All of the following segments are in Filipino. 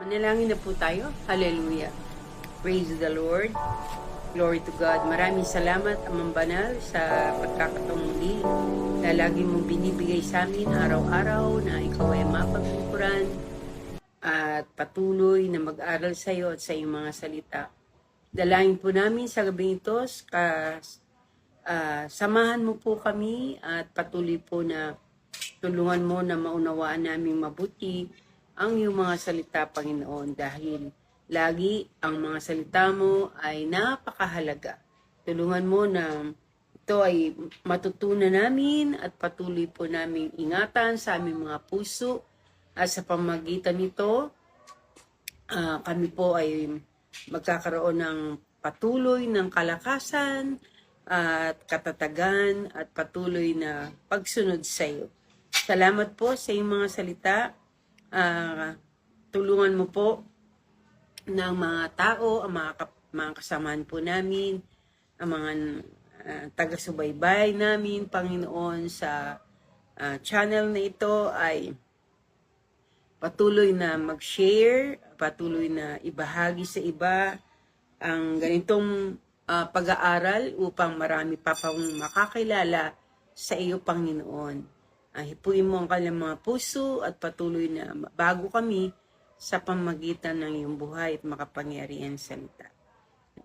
Manalangin na po tayo. Hallelujah. Praise the Lord. Glory to God. Maraming salamat, Amang Banal, sa pagkakataong muli na lagi mong binibigay sa amin araw-araw na ikaw ay mapagpupuran at patuloy na mag-aral sa iyo at sa iyong mga salita. Dalangin po namin sa gabing ito, samahan mo po kami at patuloy po na tulungan mo na maunawaan namin mabuti ang iyong mga salita, Panginoon, dahil lagi ang mga salita mo ay napakahalaga. Tulungan mo na ito ay matutunan namin at patuloy po namin ingatan sa aming mga puso at sa pamagitan nito, kami po ay magkakaroon ng patuloy ng kalakasan at katatagan at patuloy na pagsunod sa iyo. Salamat po sa iyong mga salita. Tulungan mo po ng mga tao, ang mga kasamahan po namin, ang mga taga-subaybay namin, Panginoon, sa channel na ito ay patuloy na mag-share, patuloy na ibahagi sa iba ang ganitong pag-aaral upang marami pa pang makakilala sa iyo, Panginoon. Hipuin mo ang kanilang mga puso at patuloy na bago kami sa pamagitan ng iyong buhay at makapangyarihan salita.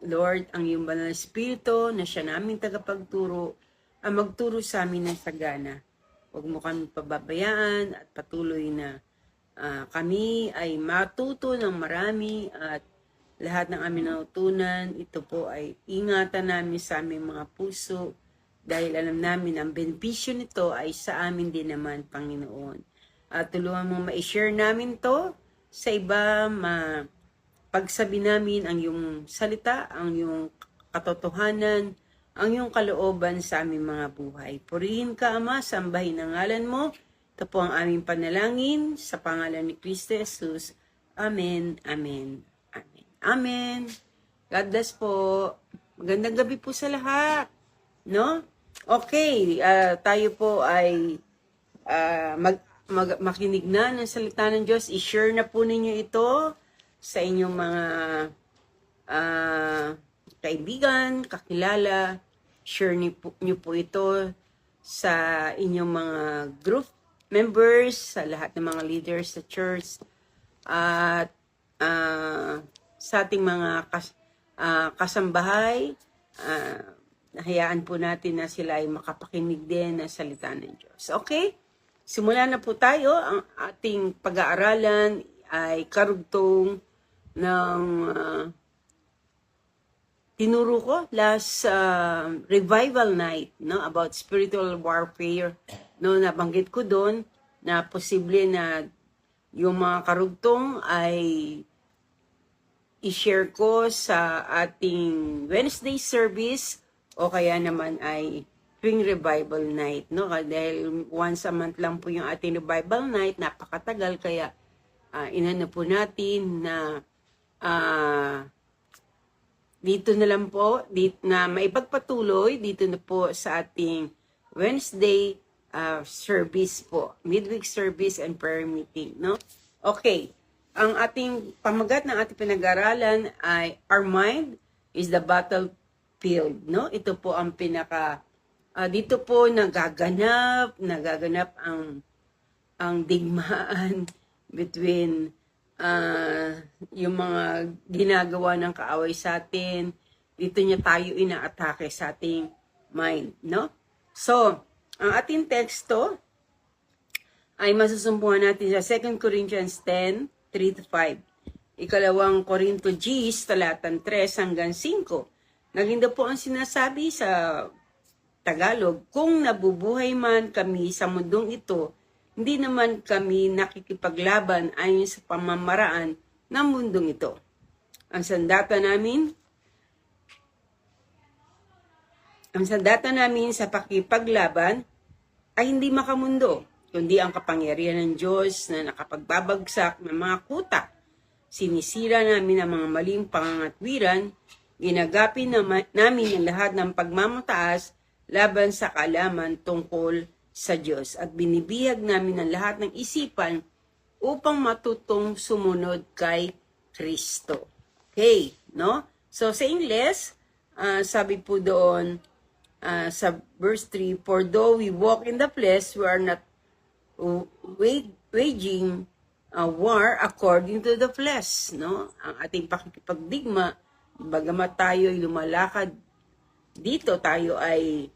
Lord, ang iyong banal na espiritu na siya naming tagapagturo ang magturo sa amin ng sagana. Huwag mo kami pababayaan at patuloy na kami ay matuto ng marami at lahat ng aming natutunan, ito po ay ingatan namin sa aming mga puso dahil alam namin ang benepisyo nito ay sa amin din naman, Panginoon. At tulungan mo ma-share namin to sa iba, pagsabi namin ang iyong salita, ang iyong katotohanan, ang iyong kalooban sa aming mga buhay. Purihin ka, Ama, sambahin ang ngalan mo. Ito po ang aming panalangin sa pangalan ni Kristo Jesus. Amen, amen, amen. Amen. God bless po. Magandang gabi po sa lahat. No? Okay, tayo po ay makinig na ng salita ng Diyos. I-share na po ninyo ito sa inyong mga kaibigan, kakilala. Share niyo po ito sa inyong mga group members, sa lahat ng mga leaders sa church, at sa ating mga kasambahay. Hayaan po natin na sila ay makapakinig din ng salita ng Diyos. Okay? Simulan na po tayo. Ang ating pag-aaralan ay karugtong ng tinuro ko last revival night, no, about spiritual warfare. No, nabanggit ko doon na posible na yung mga karugtong ay i-share ko sa ating Wednesday service o kaya naman ay tuwing revival night, no? Dahil once a month lang po yung ating revival night, napakatagal, kaya inano po natin na dito na lang po, na maipagpatuloy dito na po sa ating Wednesday service po, midweek service and prayer meeting, no? Okay, ang ating pamagat ng ating pinag-aralan ay Our Mind is the Battlefield, no? Ito po ang pinaka dito po nagaganap ang digmaan between yung mga ginagawa ng kaaway sa atin. Dito niya tayo inaatake sa ating mind, no? So, ang ating teksto ay masusumpungan natin sa 2 Corinthians 10, 3-5. Ikalawang Korinto Gs, talatan 3 hanggang 5. Naging daw po ang sinasabi sa Tagalog, kung nabubuhay man kami sa mundong ito, hindi naman kami nakikipaglaban ayon sa pamamaraan ng mundong ito. Ang sandata namin sa pakipaglaban ay hindi makamundo, kundi ang kapangyarihan ng Diyos na nakapagbabagsak ng mga kuta. Sinisira namin ang mga maling pangangatwiran, ginagapin namin ang lahat ng pagmamataas laban sa kaalaman tungkol sa Diyos at binibihag namin ang lahat ng isipan upang matutong sumunod kay Kristo. Okay, no? So sa Ingles, sabi po doon sa verse 3, for though we walk in the flesh, we are not waging war according to the flesh, no? Ang ating pakikipagdigma, bagamat tayo ay lumalakad dito, tayo ay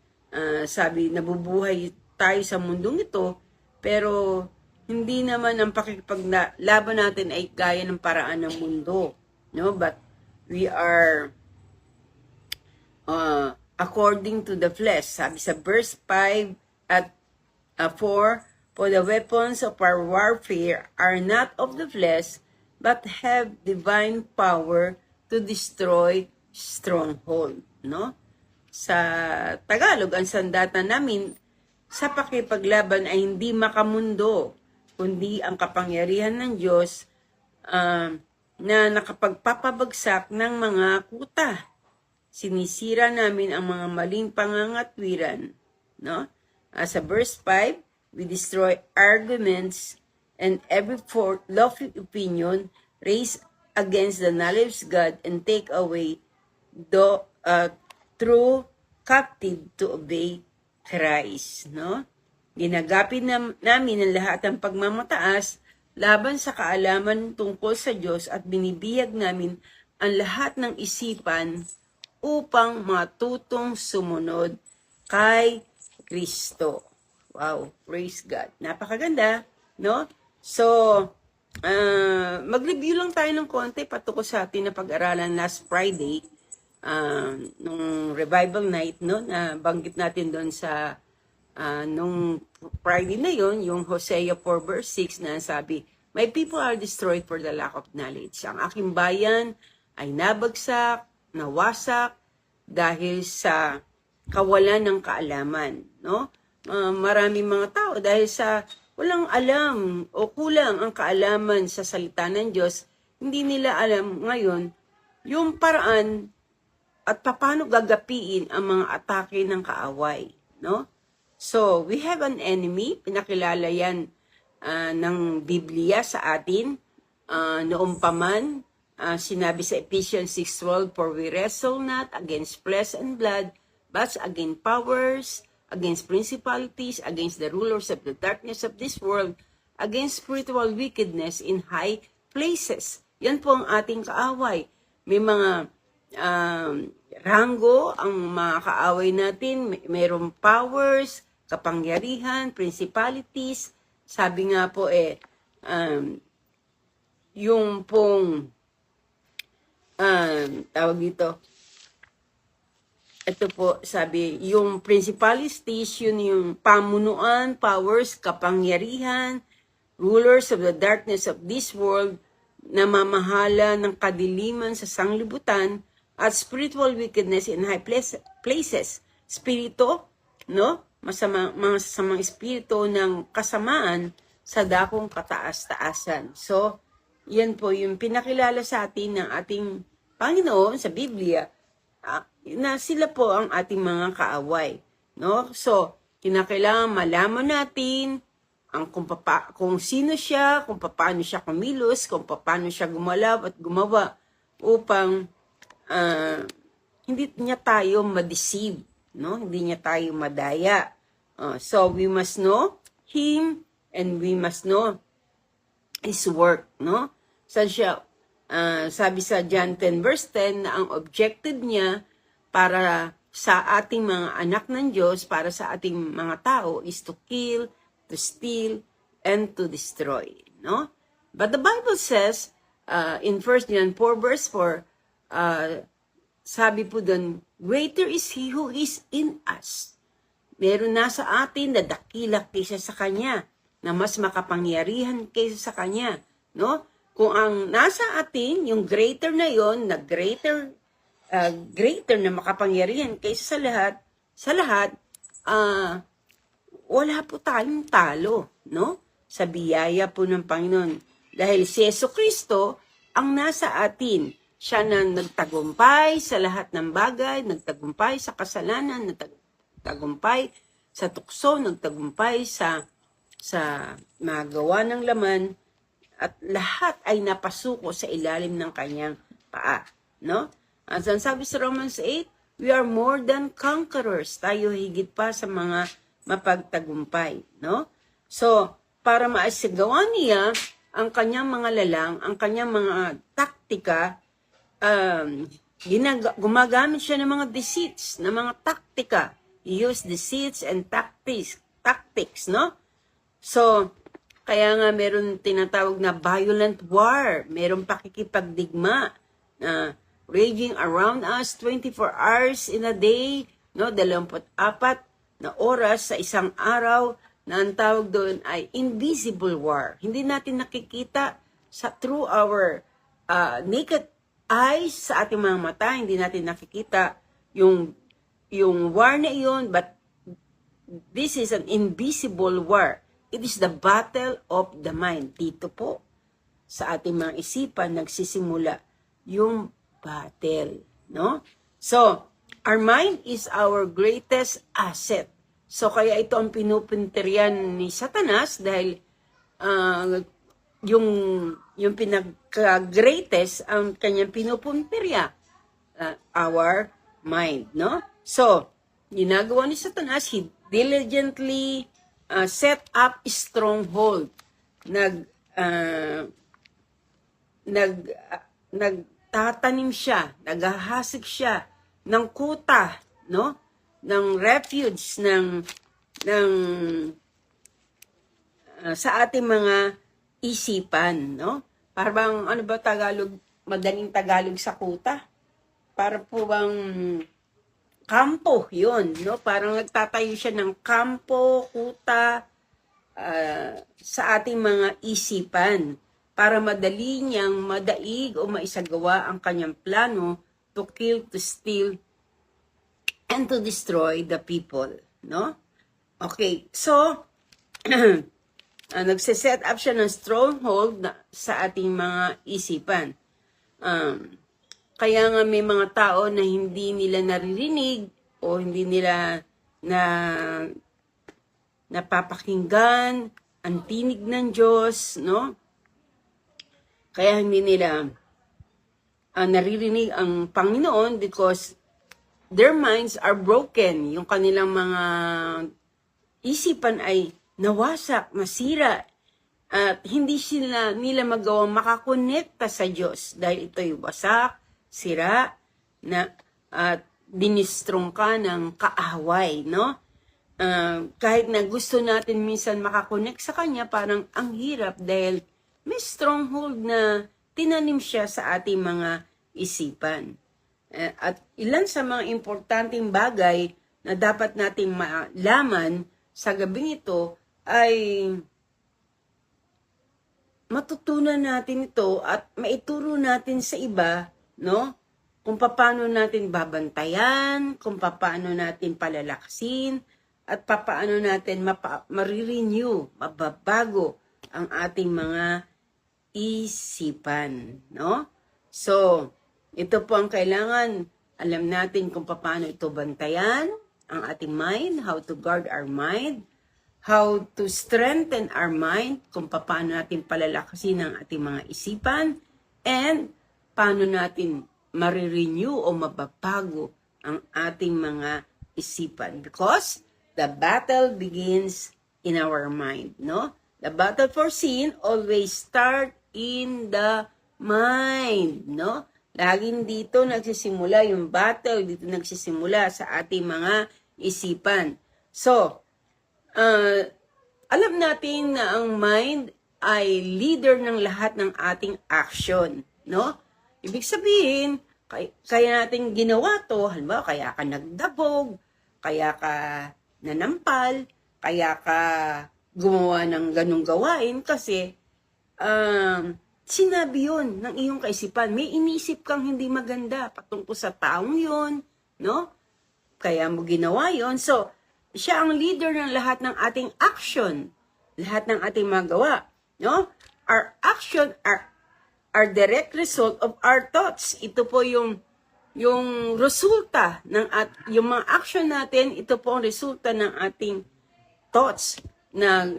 sabi nabubuhay tayo sa mundong ito, pero hindi naman ang pakikipaglaban natin ay gaya ng paraan ng mundo, no? But we are according to the flesh. Sabi sa verse 5 at 4, for the weapons of our warfare are not of the flesh, but have divine power to destroy stronghold, no? Sa Tagalog, ang sandata namin sa pakipaglaban ay hindi makamundo, kundi ang kapangyarihan ng Diyos na nakapagpapabagsak ng mga kuta. Sinisira namin ang mga maling pangangatwiran, no? Sa verse 5, we destroy arguments and every lofty opinion raised against the knowledge of God and take away the true captive to obey Christ, no? Ginagapin namin ang lahat ng pagmamataas laban sa kaalaman tungkol sa Diyos at binibiyag namin ang lahat ng isipan upang matutong sumunod kay Kristo. Wow, praise God. Napakaganda, no? So, mag-review lang tayo ng konti patungkol sa atin na pag-aralan last Friday, nung revival night, no? Na banggit natin doon sa nung Friday na yon, yung Hosea 4 verse 6 na sabi, my people are destroyed for the lack of knowledge. Ang aking bayan ay nabagsak, nawasak dahil sa kawalan ng kaalaman, no? Maraming mga tao dahil sa walang alam o kulang ang kaalaman sa salita ng Diyos, hindi nila alam ngayon yung paraan at paano gagapiin ang mga atake ng kaaway, no? So, we have an enemy, pinakilala yan ng Biblia sa atin, noong paman, sinabi sa Ephesians 6:12, for we wrestle not against flesh and blood, but against powers, against principalities, against the rulers of the darkness of this world, against spiritual wickedness in high places. Yan po ang ating kaaway. May mga ranggo ang mga kaaway natin, mayroong powers, kapangyarihan, principalities. Sabi nga po yung pong tawag dito, ito po, sabi, yung principalities, yun yung pamunuan, powers, kapangyarihan, rulers of the darkness of this world, na mamahala ng kadiliman sa sanglibutan, at spiritual wickedness in high places. Spirito, no? Mga masamang espiritu ng kasamaan sa dakong kataas-taasan. So, yan po yung pinakilala sa atin ng ating Panginoon sa Biblia, na sila po ang ating mga kaaway, no? So, kinakailangan malaman natin ang kung sino siya, kung paano siya kumilos, kung paano siya gumalaw at gumawa upang hindi niya tayo ma-deceive, no? Hindi niya tayo madaya. So, we must know Him and we must know His work, no? Sabi sa John 10 verse 10 na ang objective niya para sa ating mga anak ng Diyos, para sa ating mga tao is to kill, to steal, and to destroy, no? But the Bible says in 1 John 4 verse 4, sabi po doon, greater is He who is in us. Meron nasa atin na dakila kaysa sa Kanya, na mas makapangyarihan kaysa sa Kanya, no? Kung ang nasa atin, yung greater na yon, na greater na makapangyarihan kaysa sa lahat, wala po tayong talo, no? Sa biyaya po ng Panginoon. Dahil si Jesucristo ang nasa atin. Siya na nagtagumpay sa lahat ng bagay, nagtagumpay sa kasalanan, nagtagumpay sa tukso, nagtagumpay sa magawa ng laman. at lahat ay napasuko sa ilalim ng kanyang paa, no? At ang sabi sa Romans 8, we are more than conquerors. Tayo higit pa sa mga mapagtagumpay, no? So, para maisagawa niya ang kanyang mga lalang, ang kanyang mga taktika, gumagamit siya ng mga deceits, ng mga taktika. He used deceits and tactics, no? So, kaya nga meron tinatawag na violent war, meron pakikipagdigma na raging around us 24 hours in a day, no? 24 na oras sa isang araw, na ang tawag doon ay invisible war. Hindi natin nakikita through our naked eyes, sa ating mga mata, hindi natin nakikita yung war na iyon, but this is an invisible war. It is the battle of the mind. Dito po, sa ating mga isipan, nagsisimula yung battle, no? So, our mind is our greatest asset. So, kaya ito ang pinupinterian ni Satanas dahil yung pinagka-greatest ang kanyang pinupunterya, our mind, no? So, ginagawa ni Satanas, he diligently set up stronghold. Nagtatanim siya, naghahasik siya ng kuta, no? Ng refuge sa ating mga isipan, no? Parang ano ba Tagalog, madaling Tagalog sa kuta? Para po bang kampo 'yun, no? Parang nagtatayo siya ng kampo, kuta sa ating mga isipan para madali niyang madaig o maisagawa ang kanyang plano to kill, to steal, and to destroy the people, no? Okay, so nagse-set up siya ng stronghold sa ating mga isipan. Kaya nga may mga tao na hindi nila naririnig o hindi nila napapakinggan ang tinig ng Diyos, no? Kaya hindi nila naririnig ang Panginoon because their minds are broken. Yung kanilang mga isipan ay nawasak, nasira, at hindi nila magawang makakonekta sa Diyos dahil ito'y wasak, sira, at dinistrong ka ng kaaway, no? Kahit na gusto natin minsan makakonect sa Kanya, parang ang hirap dahil may stronghold na tinanim siya sa ating mga isipan. At ilan sa mga importanteng bagay na dapat nating malaman sa gabing ito ay matutunan natin ito at maituro natin sa iba, no? Kung paano natin babantayan, kung paano natin palalaksin, at paano natin marirenew, mababago ang ating mga isipan, no? So, ito po ang kailangan, alam natin kung paano ito bantayan, ang ating mind, how to guard our mind, how to strengthen our mind, kung paano natin palalakasin ang ating mga isipan, and paano natin marirenew o mababago ang ating mga isipan. Because the battle begins in our mind, no? The battle for sin always start in the mind, no? Laging dito nagsisimula yung battle, dito nagsisimula sa ating mga isipan. So, alam natin na ang mind ay leader ng lahat ng ating action, no? Ibig sabihin, kaya natin ginawa to, halimbawa, kaya ka nagdabog, kaya ka nanampal, kaya ka gumawa ng ganung gawain kasi sinabi yun ng iyong kaisipan. May inisip kang hindi maganda patungkol sa taong yun, no? Kaya mo ginawa yun. So, siya ang leader ng lahat ng ating action, lahat ng ating magawa, no? Our action are direct result of our thoughts. Ito po yung resulta ng yung mga action natin, ito po ang resulta ng ating thoughts na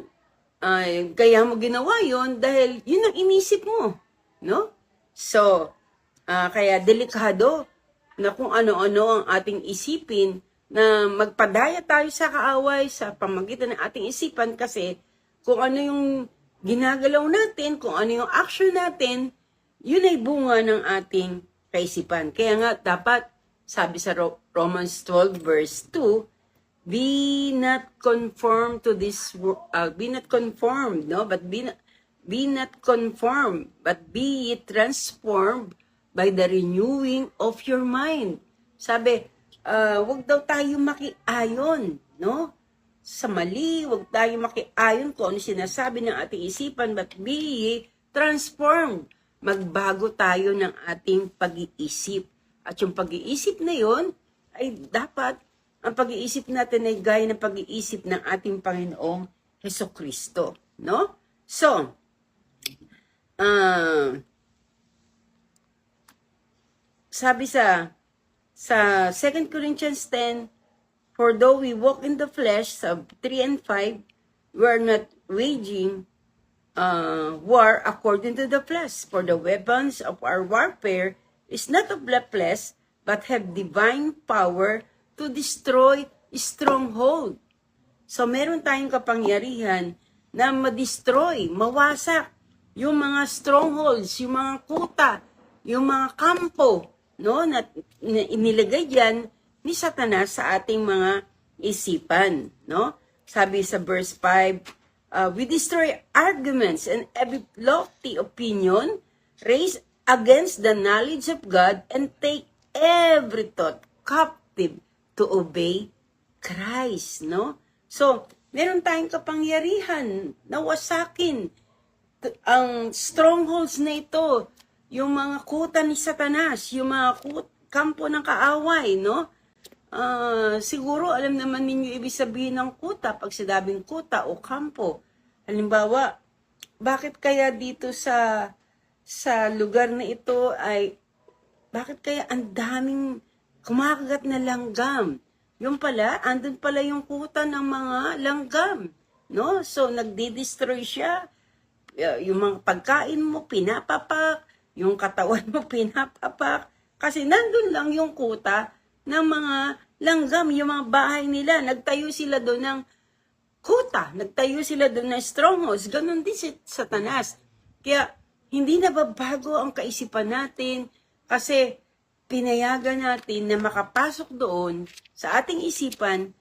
Kaya mo ginawa yon dahil yun ang inisip mo, no? So, kaya delikado na kung ano-ano ang ating isipin na magpadaya tayo sa kaaway sa pamagitan ng ating isipan kasi kung ano yung ginagalaw natin, kung ano yung action natin, yun ay bunga ng ating kaisipan. Kaya nga dapat, sabi sa Romans 12 verse 2, be not conformed to this be not conformed, no, but be not conformed, but be ye transformed by the renewing of your mind. Sabi, wag daw tayo makiayon, no, sa mali, wag tayo makiayon kung ano sinasabi ng ating isipan, but be ye transformed. Magbago tayo ng ating pag-iisip. At yung pag-iisip na yon ay dapat ang pag-iisip natin ay gaya ng pag-iisip ng ating Panginoong Hesukristo, no? So, sabi sa 2 Corinthians 10, for though we walk in the flesh, sa 3 and 5, we are not waging war according to the flesh. For the weapons of our warfare is not of the flesh, but have divine power to destroy stronghold. So, meron tayong kapangyarihan na ma-destroy, mawasak yung mga strongholds, yung mga kuta, yung mga kampo, no, na inilagay diyan ni Satanas sa ating mga isipan, no? Sabi sa verse 5, we destroy arguments and every lofty opinion raised against the knowledge of God and take every thought captive to obey Christ, no? So, meron tayong kapangyarihan na wasakin ang strongholds na ito, yung mga kuta ni Satanas, yung mga kampo ng kaaway, no? Siguro alam naman ninyo ibig sabihin ng kuta pag sinabing kuta o kampo. Halimbawa, bakit kaya dito sa lugar na ito bakit kaya ang daming kumakagat na langgam? Yung pala, andun pala yung kuta ng mga langgam, no? So, nagdi-destroy siya. Yung mga pagkain mo, pinapapak. Yung katawan mo, pinapapak. Kasi nandun lang yung kuta ng mga langgam, yung mga bahay nila. Nagtayo sila doon ng kuta. Nagtayo sila doon ng strongholds. Ganon din si Satanas. Kaya, hindi nababago ang kaisipan natin kasi pinayagan natin na makapasok doon sa ating isipan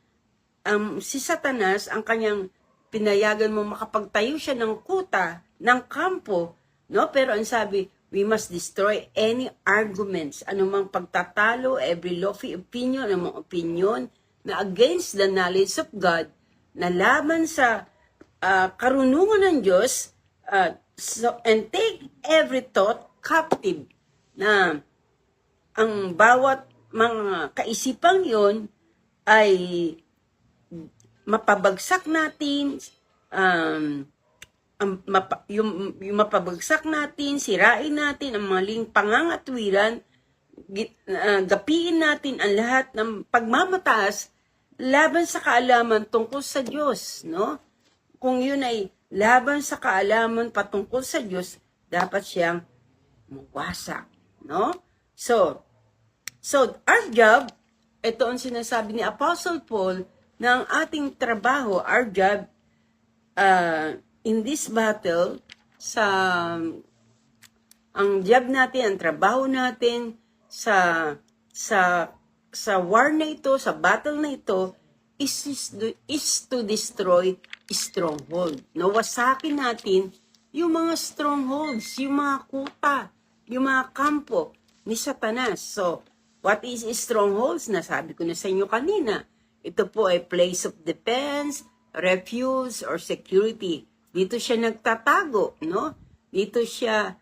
si Satanas, ang kanyang pinayagan mo makapagtayo siya ng kuta, ng kampo, no? Pero ang sabi, we must destroy any arguments, anumang pagtatalo, every lofty opinion, anumang opinion na against the knowledge of God, na laban sa karunungan ng Diyos, and take every thought captive, na ang bawat mga kaisipang yon ay mapabagsak natin, yung mapabagsak natin, sirain natin ang maling pangangatwiran, gapiin natin ang lahat ng pagmamataas laban sa kaalaman tungkol sa Diyos, no? Kung yun ay laban sa kaalaman patungkol sa Diyos, dapat siyang mawasak, no? So, our job, ito ang sinasabi ni Apostle Paul, na ang ating trabaho, our job, in this battle, ang job natin, ang trabaho natin, sa war na ito, sa battle na ito, is to destroy stronghold. Nawasakin natin yung mga strongholds, yung mga kuta, yung mga kampo ni Satanas. So, what is strongholds? Nasabi ko na sa inyo kanina. Ito po ay place of defense, refuge, or security. Dito siya nagtatago, no? Dito siya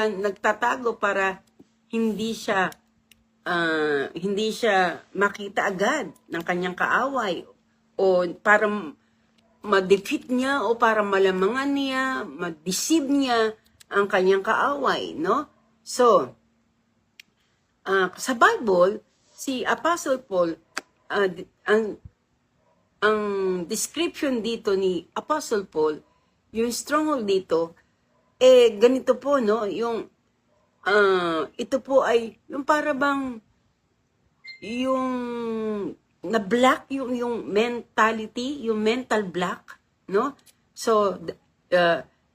nagtatago para hindi siya makita agad ng kanyang kaaway, o para ma-defeat niya, o para malamangan niya, ma-deceive niya ang kanyang kaaway, no? So, sa Bible, si Apostle Paul, ang description dito ni Apostle Paul, yung stronghold dito, ganito po, no? Yung, ito po ay, yung para bang, yung, na-block yung mentality, yung mental block, no? So,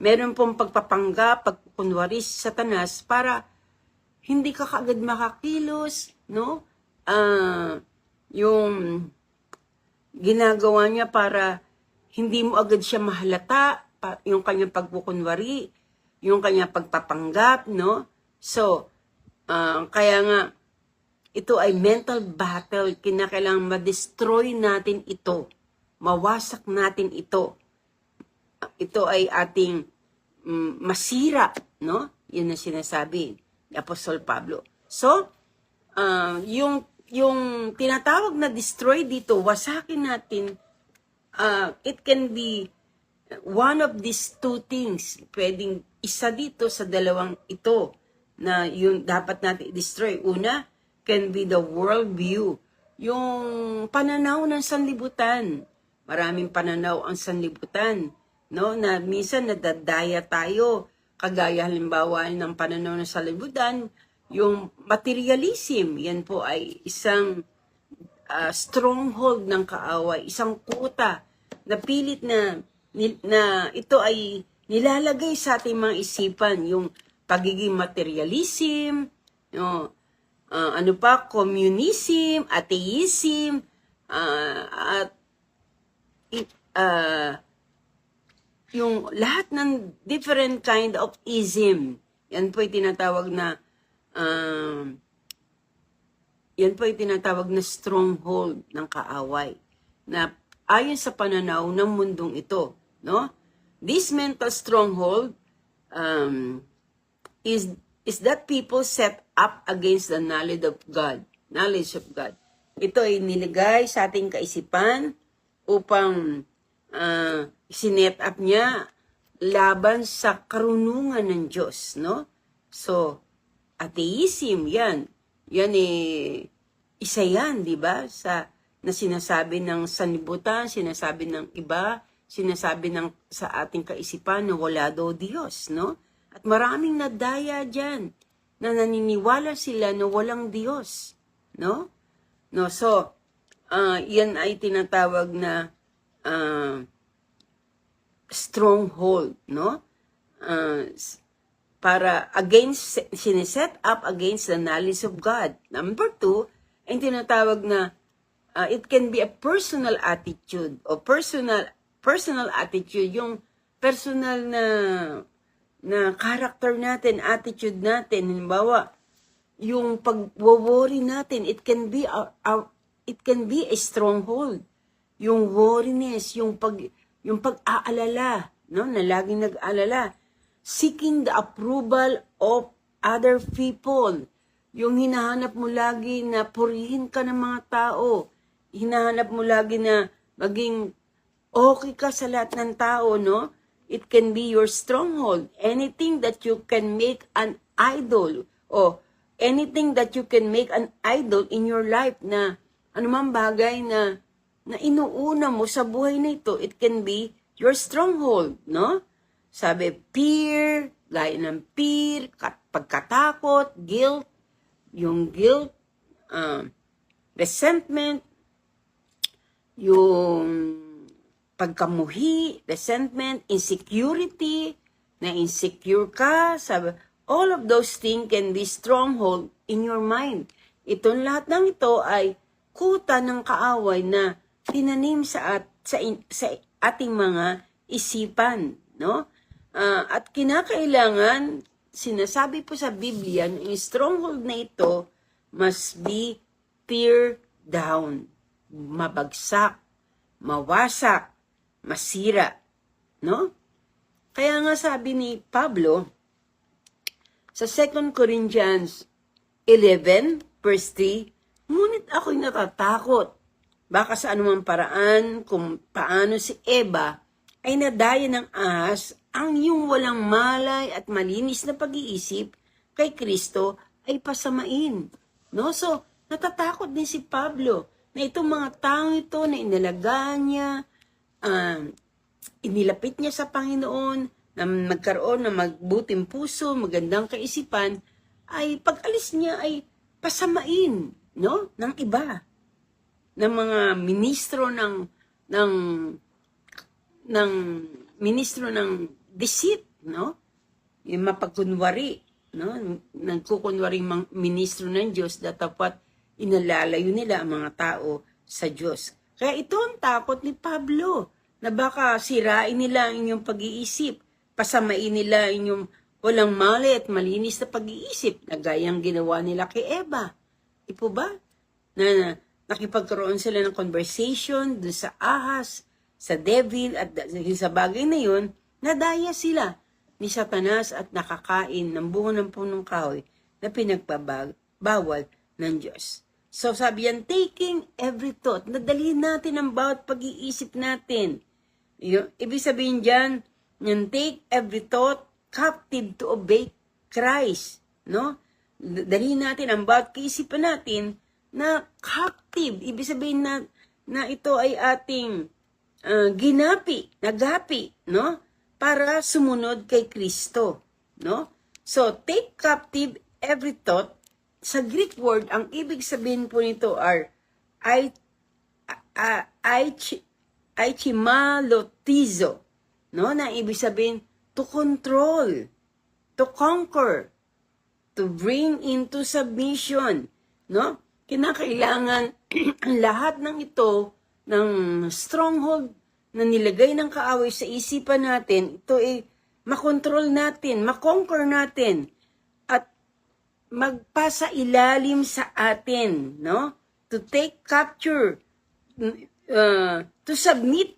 meron pong pagpapanggap, pagkunwari sa Satanas para hindi ka kaagad makakilos, no? Yung ginagawa niya para hindi mo agad siya mahalata, yung kanyang pagkukunwari, yung kanyang pagpapanggap, no? So, kaya nga, ito ay mental battle, kinakailangan ma-destroy natin ito, mawasak natin ito. Ito ay ating masira, no? Yun ang sinasabi ni Apostol Pablo. So, yung tinatawag na destroy dito, wasakin natin, it can be one of these two things. Pwedeng isa dito sa dalawang ito na yung dapat natin i-destroy. Una, can be the world view. Yung pananaw ng sanlibutan. Maraming pananaw ang sanlibutan. No? Na minsan nadadaya tayo. Kagaya halimbawa ng pananaw ng sanlibutan, yung materialism, yan po ay isang stronghold ng kaaway, isang kuta na pilit na ito ay nilalagay sa ating mga isipan, yung pagiging materialism, no, communism, atheism, at yung lahat ng different kind of ism. Yan po ay tinatawag na stronghold ng kaaway na ayon sa pananaw ng mundong ito, no? This mental stronghold is that people set up against the knowledge of God. Ito ay nilagay sa ating kaisipan upang sinet up niya laban sa karunungan ng Diyos, no? So, atheism, yan isa yan, di ba? Na sinasabi ng sanlibutan, sinasabi ng iba, sinasabi sa ating kaisipan na wala daw Diyos, no? At maraming nadaya dyan na naniniwala sila na walang Diyos, no? No, so, yan ay tinatawag na stronghold, no? Para sineset up against the knowledge of God. Number 2, ang tinatawag na it can be a personal attitude o personal attitude, yung personal na character natin, attitude natin. Halimbawa, yung pag-worry natin, it can be a stronghold. Yung worriness, yung pag-aalala, no, na laging nag-aalala. Seeking the approval of other people. Yung hinahanap mo lagi na purihin ka ng mga tao. Hinahanap mo lagi na maging okay ka sa lahat ng tao, no? It can be your stronghold. Anything that you can make an idol o anything that you can make an idol in your life na anumang bagay na inuuna mo sa buhay na ito, it can be your stronghold, no? Sabi, fear, gaya ng fear, pagkatakot, guilt, yung guilt, resentment, yung pagkamuhi, resentment, insecurity, na insecure ka, sabi, all of those things can be stronghold in your mind. Itong lahat ng ito ay kuta ng kaaway na tinanim sa ating mga isipan, no? At kinakailangan, sinasabi po sa Biblia, yung stronghold na ito must be tear down, mabagsak, mawasak, masira, no? Kaya nga sabi ni Pablo sa 2 Corinthians 11 verse 3, ngunit ako'y natatakot, baka sa anumang paraan kung paano si Eva ay nadaya ng ahas, ang iyong walang malay at malinis na pag-iisip kay Kristo ay pasamain. No? So, natatakot din si Pablo na itong mga tao ito na inalagaan niya, inilapit niya sa Panginoon, na nagkaroon ng magbuting puso, magandang kaisipan, ay pag-alis niya ay pasamain, no, ng iba, ng mga ministro ng ministro ng deceit, no? Yung mapagkunwari, no? Nagkukunwari ministro ng Diyos na dapat inalalayo nila ang mga tao sa Diyos. Kaya ito ang takot ni Pablo, na baka sirain nila ang inyong pag-iisip, pasamain nila inyong walang mali at malinis na pag-iisip, na gayang ginawa nila kay Eva. Ipo ba? Na nakipagkaroon sila ng conversation doon sa ahas, sa devil, at sa bagay na yun, nadaya sila ni Satanas at nakakain ng bunga ng punong kahoy na pinagpabawal ng Diyos. So sabi yan, taking every thought, nadalhin natin ang bawat pag-iisip natin. Ibig sabihin dyan, yung take every thought captive to obey Christ. No? Dalhin natin ang bawat kaisipan natin na captive. Ibig sabihin na ito ay ating nagapi, no? Para sumunod kay Kristo, no? So, take captive every thought. Sa Greek word, ang ibig sabihin po nito are aichimalotizo, no? Na ibig sabihin to control, to conquer, to bring into submission, no? Kinakailangan ang lahat ng ito, ng stronghold na nilagay ng kaaway sa isipan natin, ito ay makontrol natin, makonquer natin, at magpasa ilalim sa atin, no? To take capture, to submit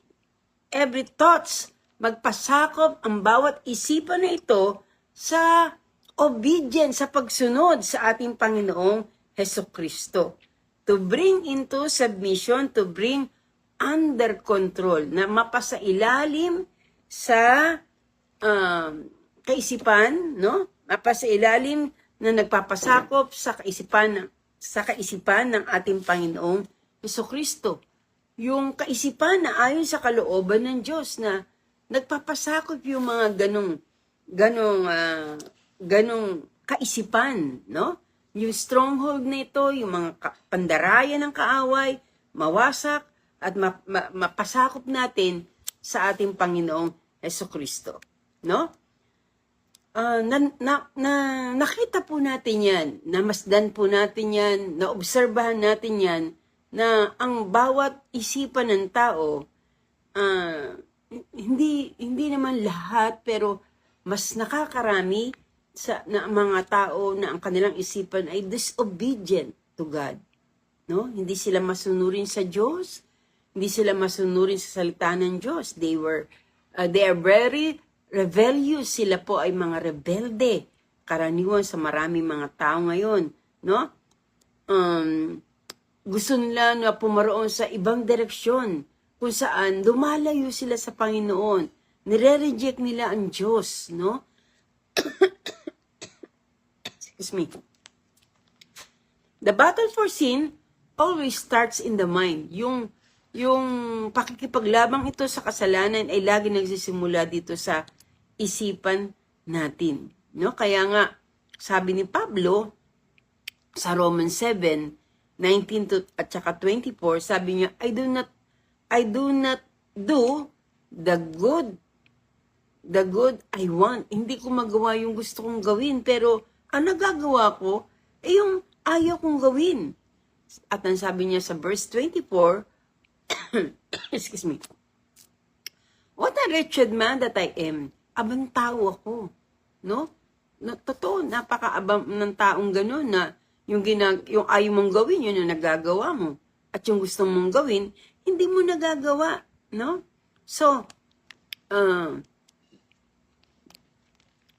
every thoughts, magpasakop ang bawat isipan na ito sa obedience, sa pagsunod sa ating Panginoong Hesukristo. To bring into submission, to bring under control, na mapasailalim sa kaisipan, no? Mapasailalim na nagpapasakop sa kaisipan ng ating Panginoong Hesukristo. Yung kaisipan na ayon sa kalooban ng Diyos, na nagpapasakop yung mga ganong kaisipan, no? Yung stronghold na ito, yung mga pandarayan ng kaaway, mawasak at mapasakop natin sa ating Panginoong Hesukristo, no? Nakita po natin yan, namasdan po natin yan, naobserbahan natin yan, na ang bawat isipan ng tao, hindi naman lahat, pero mas nakakarami na mga tao na ang kanilang isipan ay disobedient to God. No? Hindi sila masunurin sa Diyos, hindi sila masunurin sa salita ng Diyos. They are very rebellious. Sila po ay mga rebelde. Karaniwan sa maraming mga tao ngayon, no? Gusto nila na pumaroon sa ibang direksyon, kung saan lumalayo sila sa Panginoon. Nire-reject nila ang Diyos, no? Excuse me. The battle for sin always starts in the mind. Yung pakikipaglabang ito sa kasalanan ay lagi nagsisimula dito sa isipan natin, no? Kaya nga sabi ni Pablo sa Romans 7:19 at saka 24, sabi niya, I do not do the good I want. Hindi ko magawa yung gusto kong gawin, pero ang nagagawa ko ay yung ayaw kong gawin. At ang sabi niya sa verse 24, excuse me, what a wretched man that I am. Abang tao ako, no? Totoo, napakaabang ng taong gano'n, na yung ayaw mong gawin, yun yung nagagawa mo. At yung gusto mong gawin, hindi mo nagagawa, no? So,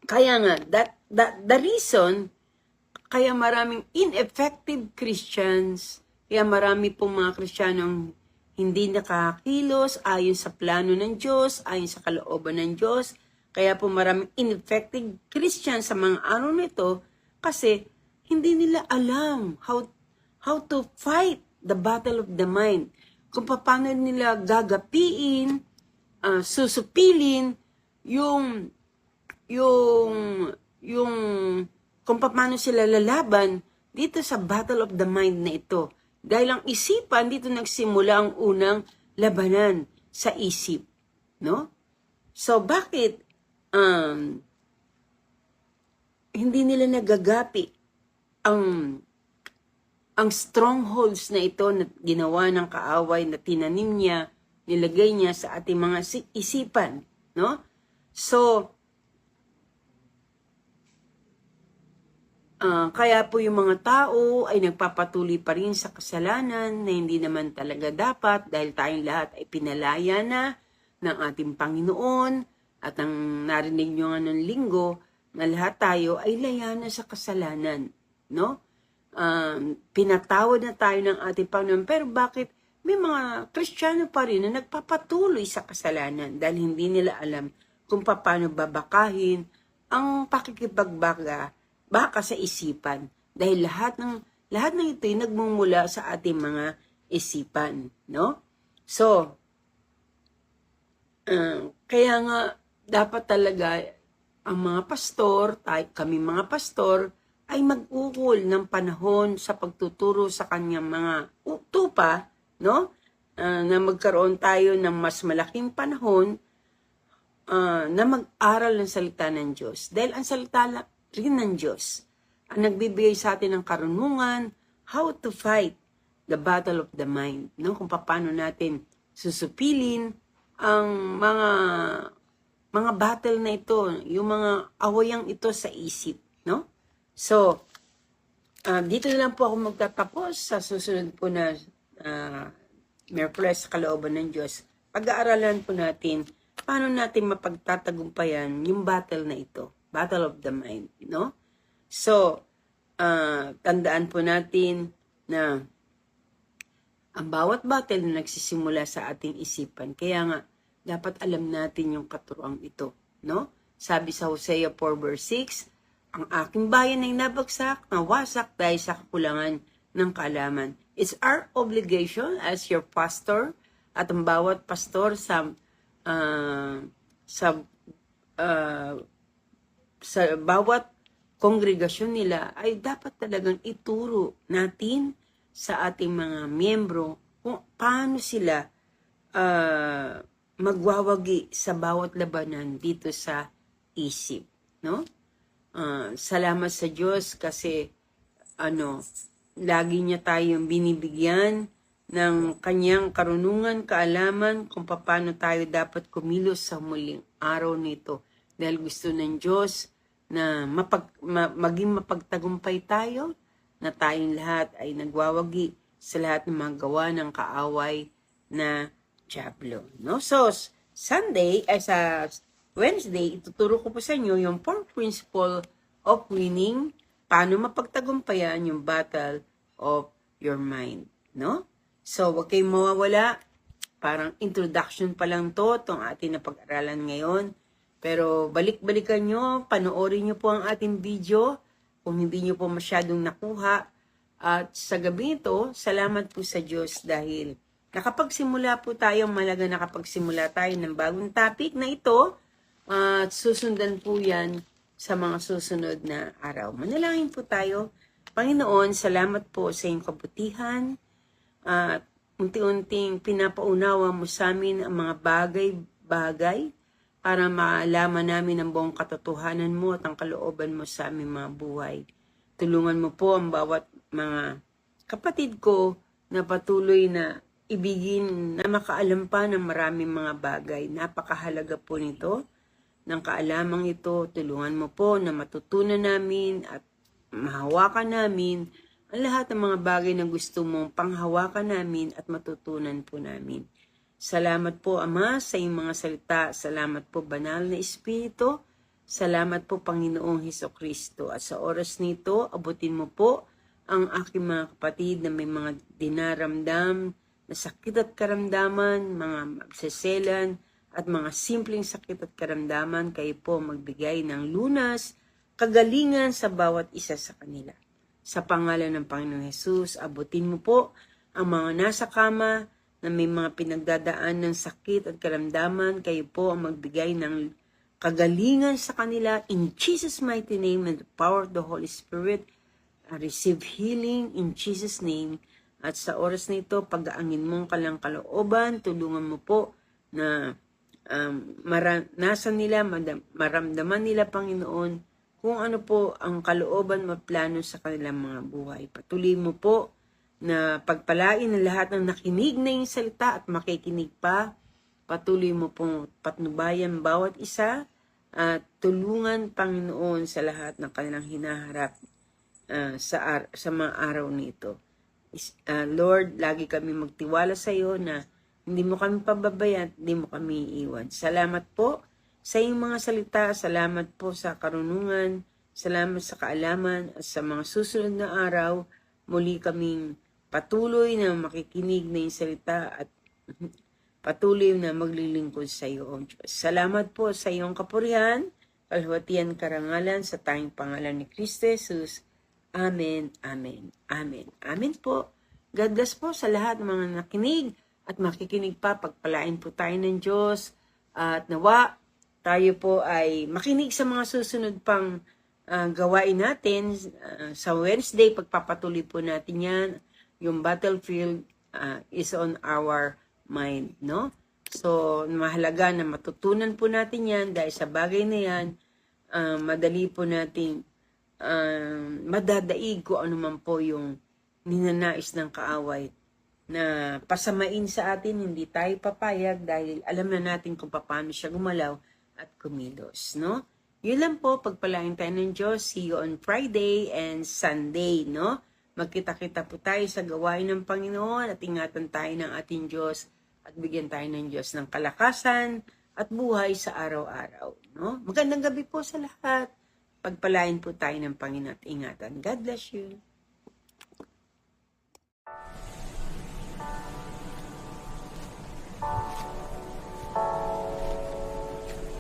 kaya nga, the reason, kaya maraming ineffective Christians, kaya marami pong mga Kristiyanong hindi nakakilos ayon sa plano ng Diyos, ayon sa kalooban ng Diyos. Kaya po maraming ineffective Christians sa mga araw nito, kasi hindi nila alam how to fight the battle of the mind. Kung paano nila gagapiin, susupilin yung kung paano sila lalaban dito sa battle of the mind na ito. Dahil ang isipan, dito nagsimula ang unang labanan sa isip. No? So, bakit hindi nila nagagapi ang strongholds na ito na ginawa ng kaaway na tinanim niya, nilagay niya sa ating mga isipan, no? So, kaya po yung mga tao ay nagpapatuloy pa rin sa kasalanan na hindi naman talaga dapat dahil tayong lahat ay pinalaya na ng ating Panginoon at ang narinig nyo nga ng linggo na lahat tayo ay laya na sa kasalanan, no? Pinatawad na tayo ng ating Panginoon, pero bakit may mga Kristiyano pa rin na nagpapatuloy sa kasalanan dahil hindi nila alam kung paano babakahin ang baka sa isipan dahil lahat ng ito ay nagmumula sa ating mga isipan, no? So, kaya nga dapat talaga ang mga pastor, kami mga pastor, ay mag-ukol ng panahon sa pagtuturo sa kanyang mga tupa, no? Na magkaroon tayo ng mas malaking panahon na mag-aral ng salita ng Diyos. Dahil ang salita rin ng Diyos ang nagbibigay sa atin ng karunungan how to fight the battle of the mind, no? Kung paano natin susupilin ang mga battle na ito, yung mga awayang ito sa isip, no? So, dito na lang po ako magtatapos sa susunod po na Miyerkules sa kalooban ng Diyos. Pag-aaralan po natin paano natin mapagtatagumpayan yung battle na ito, battle of the mind, no? So, tandaan po natin na ang bawat battle na nagsisimula sa ating isipan. Kaya nga, dapat alam natin yung katuroang ito, no? Sabi sa Hosea 4 verse 6, ang aking bayan ay nabagsak, nawasak dahil sa kakulangan ng kaalaman. It's our obligation as your pastor at ang bawat pastor sa bawat kongregasyon nila ay dapat talagang ituro natin sa ating mga miyembro kung paano sila magwawagi sa bawat labanan dito sa isip, no? Salamat sa Diyos kasi lagi niya tayong binibigyan ng kanyang karunungan, kaalaman kung paano tayo dapat kumilos sa muling araw nito. Dahil gusto ng Diyos na maging mapagtagumpay tayo, na tayong lahat ay nagwawagi sa lahat ng mga gawa ng kaaway na dyablo, no? So, Sunday, sa Wednesday, ituturo ko po sa inyo yung 4 principle of winning, paano mapagtagumpayan yung battle of your mind, no? So, wag kayong mawawala. Parang introduction pa lang itong ating napag-aralan ngayon. Pero balik-balikan nyo, panoorin nyo po ang ating video kung hindi nyo po masyadong nakuha. At sa gabi ito, salamat po sa Diyos dahil nakapagsimula po tayo, malaga nakapagsimula tayo ng bagong topic na ito. At susundan po yan sa mga susunod na araw. Manalangin po tayo. Panginoon, salamat po sa iyong kabutihan. At unti-unting pinapaunawa mo sa amin ang mga bagay-bagay para maalaman namin ang buong katotohanan mo at ang kalooban mo sa aming mga buhay. Tulungan mo po ang bawat mga kapatid ko na patuloy na ibigin na makaalam pa ng maraming mga bagay. Napakahalaga po nito ng kaalamang ito. Tulungan mo po na matutunan namin at mahawakan namin ang lahat ng mga bagay na gusto mong panghawakan namin at matutunan po namin. Salamat po, Ama, sa iyong mga salita. Salamat po, Banal na Espiritu. Salamat po, Panginoong Hesukristo. At sa oras nito, abutin mo po ang aking mga kapatid na may mga dinaramdam na sakit at karamdaman, mga magseselan, at mga simpleng sakit at karamdaman. Kayo po magbigay ng lunas, kagalingan sa bawat isa sa kanila. Sa pangalan ng Panginoong Hesus, abutin mo po Ang mga nasa kama na may mga pinagdadaan ng sakit at karamdaman, kayo po ang magbigay ng kagalingan sa kanila. In Jesus' mighty name and the power of the Holy Spirit, receive healing in Jesus' name. At sa oras na ito, pag-aangin mong kalang kalooban, tulungan mo po na maranasan nila, maramdaman nila, Panginoon, kung ano po ang kalooban mo plano sa kanilang mga buhay. Patuloy mo po na pagpalain ng lahat ng nakinig na yung salita at makikinig pa. Patuloy mo pong patnubayan bawat isa at tulungan, Panginoon, sa lahat ng kanilang hinaharap sa mga araw nito. Lord, lagi kami magtiwala sa iyo na hindi mo kami pababayaan, hindi mo kami iiwan. Salamat po sa iyong mga salita, salamat po sa karunungan, salamat sa kaalaman, at sa mga susunod na araw, muli kaming patuloy na makikinig na yung salita at patuloy na maglilingkod sa iyo, O Diyos. Salamat po sa iyong kapurihan, kalwatian, karangalan, sa tanging pangalan ni Kristo Jesus. Amen, amen, amen. Amen po. God bless po sa lahat ng mga nakinig at makikinig pa. Pagpalain po tayo ng Diyos at nawa tayo po ay makinig sa mga susunod pang gawain natin. Sa Wednesday, pagpapatuloy po natin yan. Yung battlefield is on our mind, no? So, mahalaga na matutunan po natin yan dahil sa bagay na yan, madali po nating madadaig kung ano man po yung ninanais ng kaaway na pasamain sa atin, hindi tayo papayag dahil alam na natin kung paano siya gumalaw at kumilos, no? Yun lang po, pagpalain tayo ng Diyos. See you on Friday and Sunday, no? Magkita-kita po tayo sa gawain ng Panginoon at ingatan tayo ng ating Diyos at bigyan tayo ng Diyos ng kalakasan at buhay sa araw-araw, no? Magandang gabi po sa lahat. Pagpalain po tayo ng Panginoon at ingatan. God bless you.